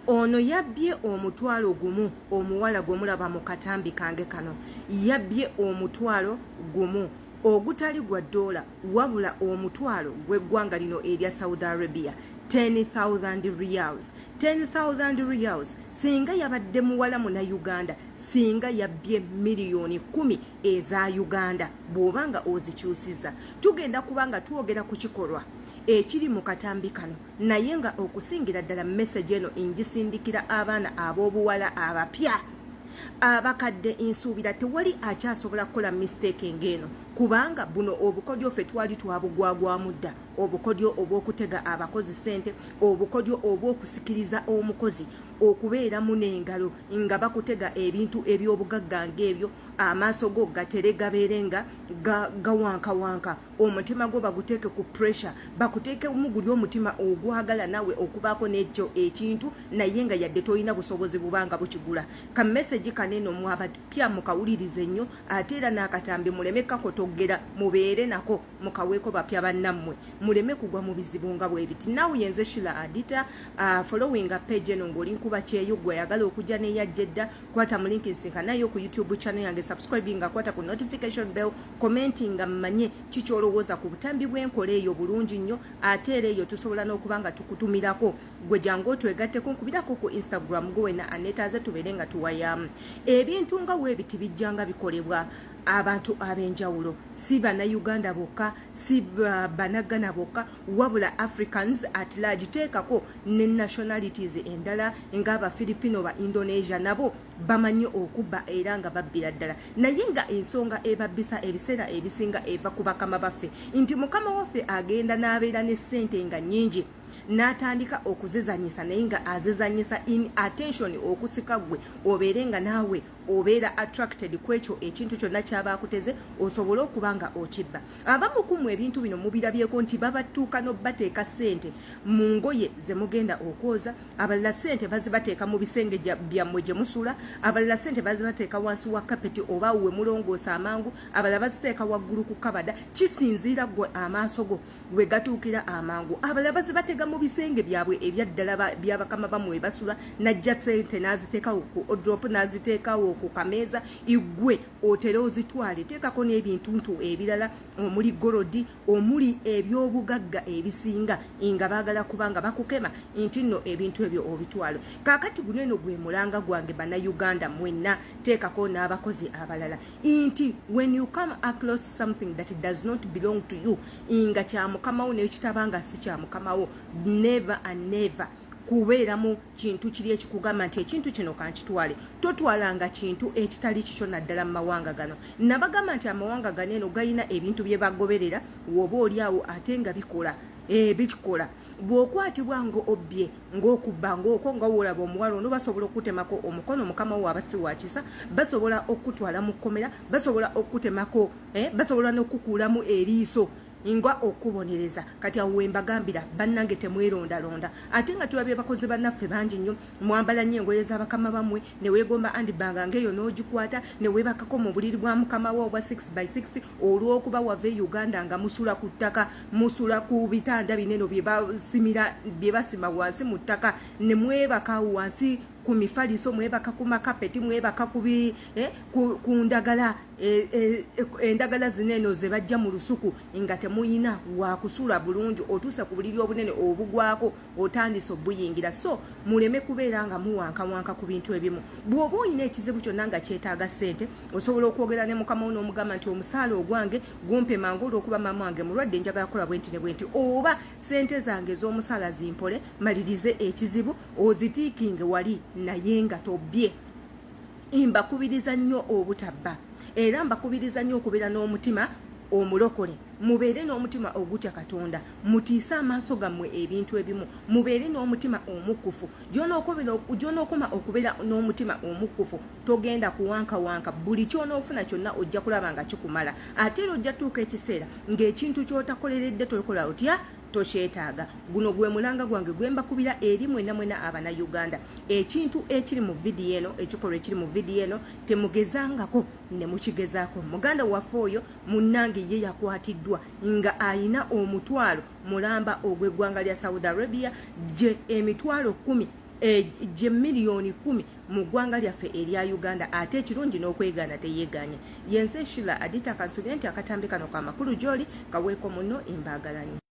ono yabbye omutwalo gumu omuwala gw'omulaba mu katambi kange kano yabbye omutwalo gumu ogutali gwa dola wabula omutwalo gw'eggwanga lino erya Saudi Arabia 10,000 riyals. 10,000 riyals singa yabadde muwala muna Uganda singa yabbye miliyoni 10 eza Uganda bw'obanga ozikyusiza tugenda kubanga twogera ku kikolwa ekiri mu katambi kano naye nga okusingira ddala message eno ingisindikira abaana ab'obuwala abapya abakadde insuubira tewali akyasobola kukola mistake ng'eno kubanga buno obukodyo ffe twali twabugwagwamu dda obukodyo obw'okutega abakozi ssente obukodyo obw'okusikiriza omukozi okubeeramu n'engalo nga bakutega ebintu eby'obugagga ng'ebyo amaaso go gatere gabeere nga gawankawanka omutima gwo baguteeke ku pressure bakuteekemu guli omutima ogwagala nawe okubaako n'ekyo ekintu naye nga yadde tolina busobozi bubanga bukigula ka message kaneno mwabapya mukawulirize nnyo ate era n'akatambi muleme kakotogera mubeere nako mukaweeko bapya bannammwe muleme kugwa mu bizibu nga bwe biti nawe yenze Shila Adita following a page eno ng'oli nkuba kyeyo gwe ayagala okujja n'eyajjedda kwata mu link nsinkanayo ku YouTube channel yange subscribing kwata ku notification bell commenting mmanye kikyolowooza ku butambi bw'enkola eyo bulungi nnyo ate era eyo tusobola n'okubanga tukutumirako gwe jangu otwegatteko nkubirako ku Instagram gwe na anetaaze tubeere nga tuwayamu ebintu nga weebiti bijjanga bikolebwa abantu ab'enjawulo si bannayuganda bokka si bannagana bokka wabula Africans at large teekako ne nationalities endala ng'aba Filipino ba Indonesia nabo bamanyi okubba era nga babbira ddala naye nga ensonga ebabbisa ebiseera ebisinga eva ku bakama baffe nti mukama waffe agenda n'abeera ne ssente nga nnyingi n'atandika okuzizanyisa naye nga azizanyisa in attention okusika gwe obeere nga naawe obeera attracted kwekyo ekintu kyonna kyaba akuteze osobole okuba nga okibba abamu kumu ebintu bino mubirabyeko nti babatuuka n'obbateeka ssente mu ngoye ze mugenda okwoza abalala ssente bazibateeka mu bisenge byammwe gye musula abalala ssente bazibateeka wansi wa kapeti oba we mulongoosa amangu abalala baziteeka waggulu ku kabada kisinziira gwe amaaso go we gatuukira amangu abalala bazibateeka mu bisenge byabwe ebyaddala byabakama bamwe basula najja ssente n'aziteekawo ku odrop n'aziteekawo ku kameeza igwe otera ozitwale teekako n'ebintuntu ebirala omuli golodi omuli ebyobugagga ebisinga nga baagala kubanga bakukema nti nno ebintu ebyo obitwalo kaakati guno eno gwe mulanga gwange bannayuganda mwenna teekako n'abakozi abalala nti when you come across something that does not belong to you nga kyamukamawo nekitabanga si kyamukamawo never and never kubeeramu kintu kiri ekikugamba nti ekintu kino kankitwale totwalanga kintu ekitali kikyo naddala mu mawanga gano nabagamba nti amawanga gano eno galina ebintu bye bagoberera woba oliawo ate nga bikola bikikola bw'okwatibwa ngo obbye ng'okubba ng'okwo nga wolaba omuwala ono basobola okutemako omukono mukama wo abasi wakisa basobola okutwala mu kkomera basobola okutemako basobola n'okukuulamu eriiso ingwa okubonereza kati awo wembagambira bannange temwerondalonda ate nga tulabye bakozi bannaffe bangi nnyo mwambala nnyo engoye z'abakama bamwe ne weegomba andibanga ng'eyo n'ogikwata ne weebakako mu buliri bwa mukama wo obwa 6x6 olw'okuba wava e Uganda nga musula ku ttaka musula ku bitanda bineno bye basima wansi mu ttaka ne mwebaka wansi ku mifaliso mwebaka ku makapeti mwebaka ku ndagala endagala zineno ze bajja mu lusuku nga temuyina wakusula bulungi otuusa ku buliri obunene obugwako otandise obuyingira so muleme kubeera nga muwankawanka ku bintu ebimu bw'oba olina ekizibu kyonna nga kyetaaga ssente osobola okwogera ne mukama wo n'omugamba nti omusaala ogwange gumpe mangu olw'okuba maama wange mulwadde njagala kukola bwenti ne bwenti oba ssente zange z'omusaala zimpole malirize ekizibu ozitiikinge wali naye nga tobbye mbakubiriza nnyo obutabba era mbakubiriza nnyo okubeera n'omutima omulokole mubeere n'omutima ogutya Katonda mutiise amaaso gammwe ebintu ebimu mubeere n'omutima omukkufu gy'onookoma okubeera n'omutima omukkufu togenda kuwankawanka buli ky'onoofuna kyonna ojja kulaba nga kikumala ate era ojja tuuka ekiseera ng'ekintu ky'otakoleredde tokola otya tokyetaaga guno gwe mulanga gwange gwe mbakubira eri mwena abannayuganda ekintu ekiri mu vidiyo eno ekikolwa ekiri mu vidiyo eno temugezangako ne mukigezaako muganda waffe oyo munnange ye yakwatiddwa nga ayina omutwalo mulamba ogw'eggwanga lya Saudi Arabia gye emitwalo 10 gye miliyoni 10 mu ggwanga lyaffe erya Uganda ate ekirungi n'okwegaana teyeeganye. Yense Shila Adita Kansuli nti akatambi kano ka makulu gy'oli kaweeko muno embaagalanye.